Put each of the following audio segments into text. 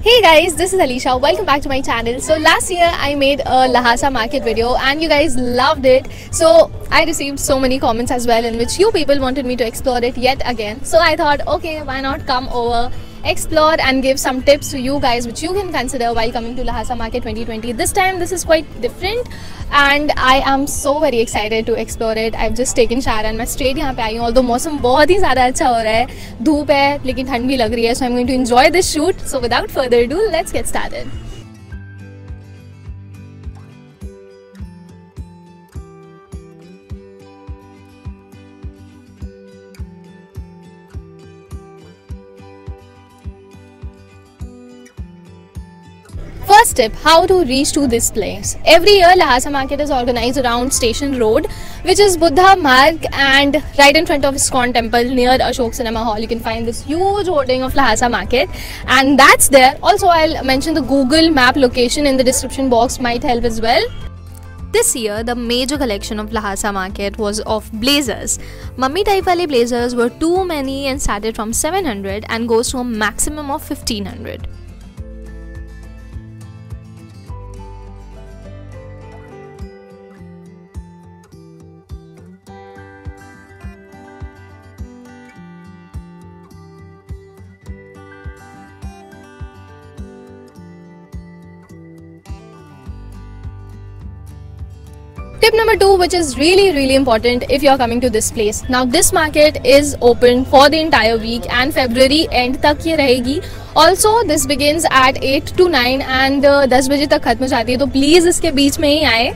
Hey guys, this is Alisha. Welcome back to my channel. So last year I made a Lhasa market video and you guys loved it. So I received so many comments as well in which you people wanted me to explore it yet again. So I thought, okay, why not come over, explore and give some tips to you guys which you can consider while coming to Lhasa market 2020. This time this is quite different and I am so very excited to explore it. I've just taken shower and मैं straight यहाँ पे आई हूँ. Although मौसम बहुत ही ज़्यादा अच्छा हो रहा है, धूप है लेकिन ठंड भी लग रही है. So I'm going to enjoy this shoot. So without further ado, let's get started. First tip, how to reach to this place. Every year Lhasa market is organized around Station Road, which is Buddha Marg, and right in front of ISKCON temple near Ashok Cinema Hall you can find this huge hoarding of Lhasa market, and that's there. Also I'll mention the Google map location in the description box, might help as well. This year, the major collection of Lhasa market was of blazers. Mummy type wale blazers were too many and started from 700 and goes to a maximum of 1500. Tip number 2, which is really important if you are coming to this place. Now this market is open for the entire week and February end तक ये रहेगी. Also this begins at 8 to 9 and 10 बजे तक खत्म हो जाती है, तो please इसके बीच में ही आए.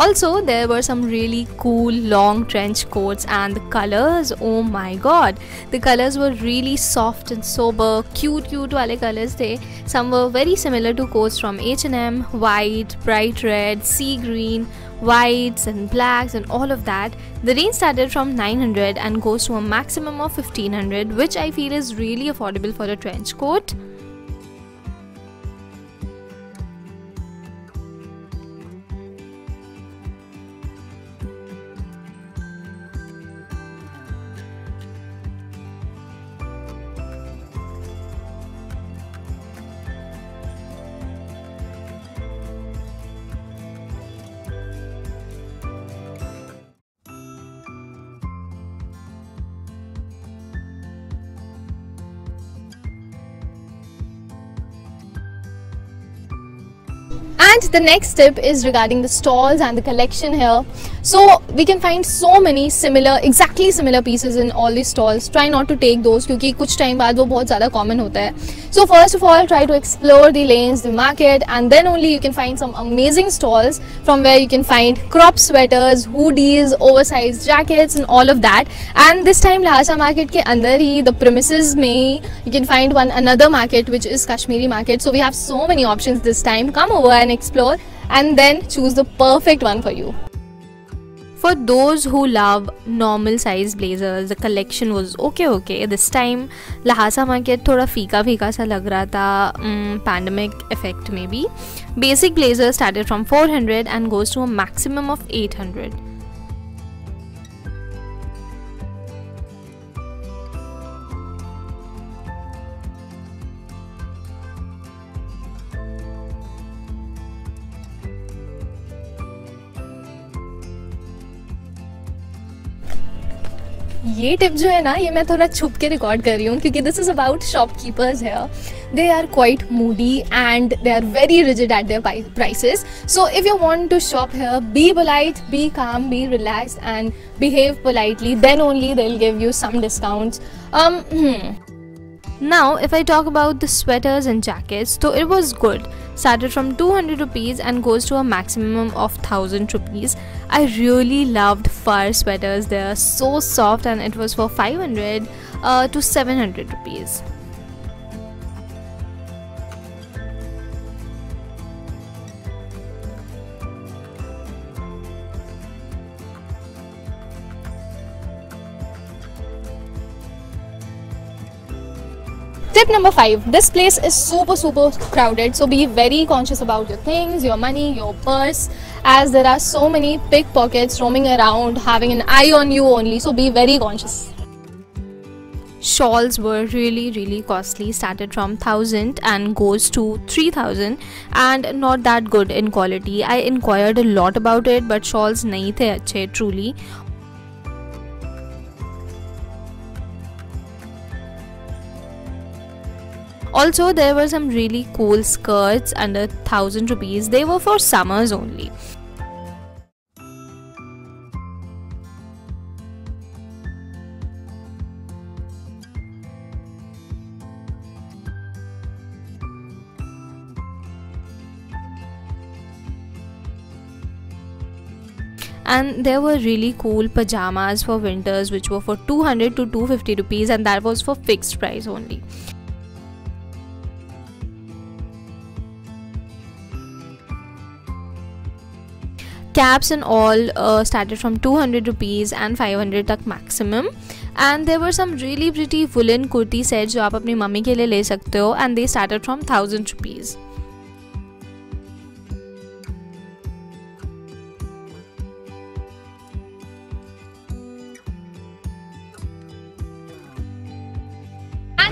Also there were some really cool long trench coats and the colors, oh my god, the colors were really soft and sober, cute wale colors the. Some were very similar to coats from H&M, white, bright red, sea green, whites and blacks and all of that. The range started from 900 and goes to a maximum of 1500, which I feel is really affordable for a trench coat. And the next tip is regarding the stalls and the collection here. So we can find so many exactly similar pieces in all these stalls. Try not to take those क्योंकि कुछ time बाद वो बहुत ज़्यादा common होता है. So first of all, try to explore the lanes, the market, and then only you can find some amazing stalls from where you can find crop sweaters, hoodies, oversized jackets and all of that. And this time Lhasa market के अंदर ही the premises में you can find another market which is Kashmiri market. So we have so many options this time. Come over and explore and then choose the perfect one for you. For those who love normal size blazers, the collection was okay. This time Lhasa market थोड़ा फीका सा लग रहा था, pandemic effect maybe. Basic blazers started from 400 and goes to a maximum of 800. ये tip जो है ना, ये मैं थोड़ा छुप के रिकॉर्ड कर रही हूँ क्योंकि this is about shopkeepers here. They are quite moody and they are very rigid at their prices. So if you want to shop here, be polite, be calm, be relaxed and behave politely. Then only they'll give you some discounts. Now if I talk about the sweaters and jackets, so it was good. Started from 200 rupees and goes to a maximum of 1000 rupees. I really loved fur sweaters. They are so soft and it was for 500 to 700 rupees. Tip number 5, this place is super crowded, so be very conscious about your things, your money, your purse, as there are so many pickpockets roaming around having an eye on you only, so be very conscious. Shawls were really costly, started from 1000 and goes to 3000 and not that good in quality. I inquired a lot about it but shawls nahi the अच्छे truly. Also there were some really cool skirts under 1000 rupees. They were for summers only. And there were really cool pajamas for winters which were for 200 to 250 rupees and that was for fixed price only. Caps and all started from 200 rupees and 500 tak maximum. And there were some really pretty woolen kurti sets जो आप अपनी mummy के लिए ले सकते हो and they started from 1000 rupees.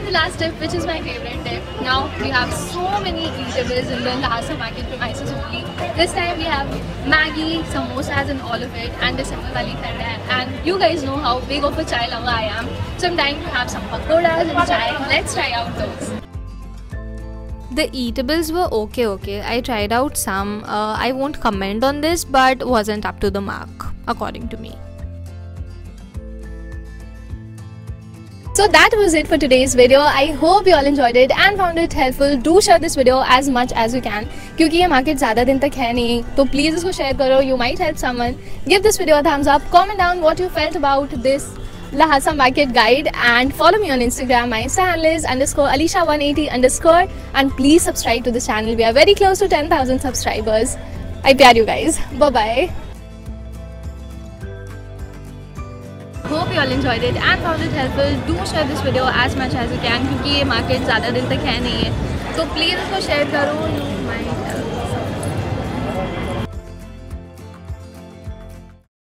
The last tip, which is my favorite tip. Now we have so many eatables in the Lhasa market premises only. This time we have Maggi, samosas and all of it, and December wali thand hai. And you guys know how big of a chai lover I am. So I'm dying to have some pakoras and chai. Let's try out those. The eatables were okay. I tried out some. I won't comment on this, but wasn't up to the mark according to me. So that was it for today's video. I hope you all enjoyed it and found it helpful. Do share this video as much as you can क्योंकि ये market ज़्यादा दिन तक है नहीं, तो please इसको share करो. You might help someone. Give this video a thumbs up. Comment down what you felt about this Lhasa market guide and follow me on Instagram. My Insta handle is _Alisha180_ and please subscribe to this channel. We are very close to 10,000 subscribers. I प्यार you guys. Bye bye. Hope you all enjoyed it and found it helpful. Do share this video as much as you can क्योंकि ये market ज़्यादा दिन तक है नहीं है, तो please इसको share करो. You might